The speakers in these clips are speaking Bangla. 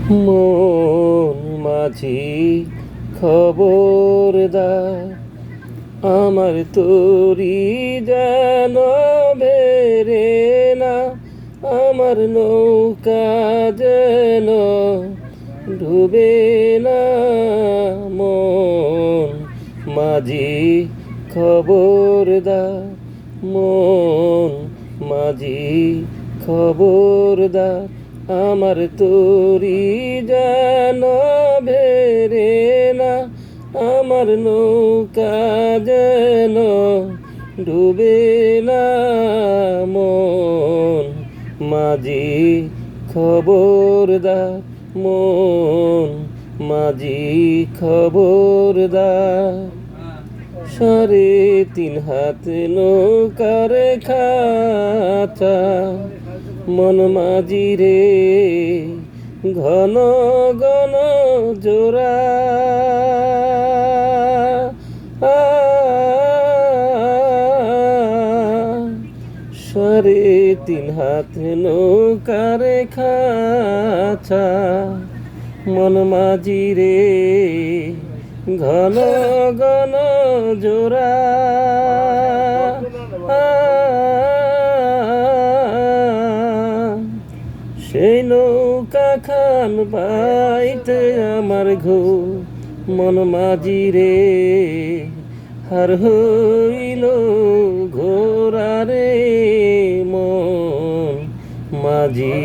মন মাঝি খবরদার, আমার তরি যেন বেরে না, আমার নৌকা যেন ডুবে না। মন মাঝি খবরদার, মন মাঝি খবরদার, আমার তরি যেন বেরে না, আমার নৌকা যেন ডুবে না। মন মাঝি খবরদার, মন মাঝি খবরদার। 3.5 হাত নৌকার খাঁচা, মন মাঝি রে ঘন ঘন জোড়া। 3.5 হাত নৌকার খাঁচা, মন মাঝি রে ঘন ঘন জোড়া। সেই নৌকা খান বাইতে আমার ঘুম, মন মাঝি রে হার হইল ঘোরা রে। মন মাঝি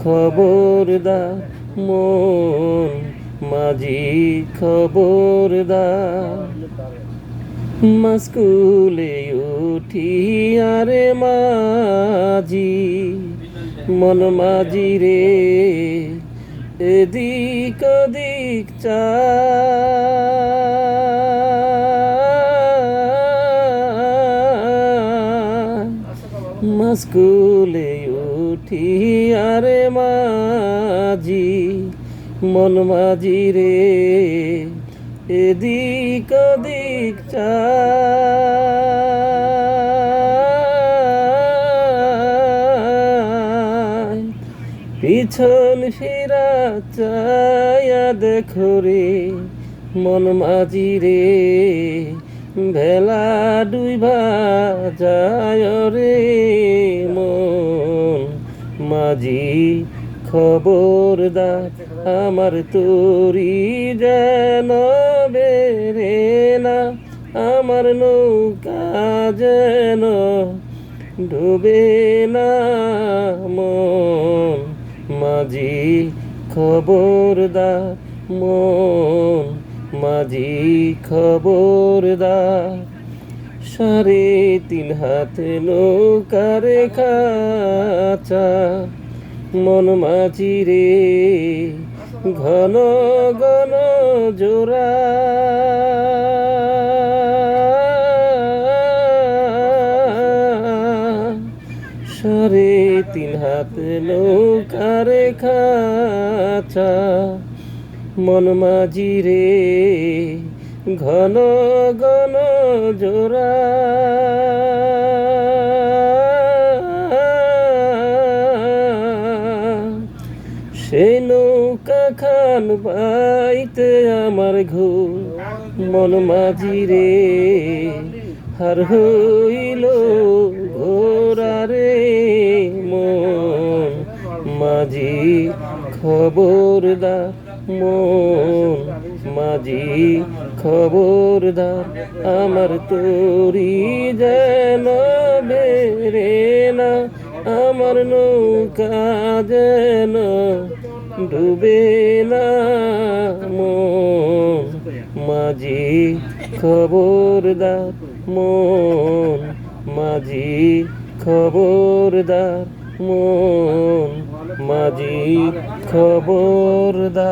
খবরদার, মন মাঝি খবরদার। মাস্কুলে উঠি আরে মাঝি, মন মাঝি রে এদিক ওদিক চা। মাস্কুলে উঠি আরে মাঝি, মন মাঝি রে এদিক ওদিক চা। পিছন ফিরা চায়া দেখো রে, মন মাঝি রে ভেলা ডুইবা যায় রে। মন মাঝি খবরদার, আমার তরি যেন বেরে না, আমার নৌকা যেন ডুবে না। মন মাঝি খবরদার, মন মাঝি খবরদার। 3.5 হাত নৌকার খাঁচা, মন মাঝি রে ঘন ঘন জোড়া। 3.5 হাত নৌকার খাঁচা, মন মাঝি রে ঘন ঘন জোড়া। সেই নৌকা খান বাইতে আমার ঘুম, মন মাঝি রে হার হইল ঘোরা রে। মন মাঝি খবরদার, মন মাঝি খবরদার, আমার তরি যেন বেরে না, আমার নৌকা যেন ডুবে না। মন মাঝি খবরদার, মন মাঝি খবরদার, মন মাঝি খবরদার।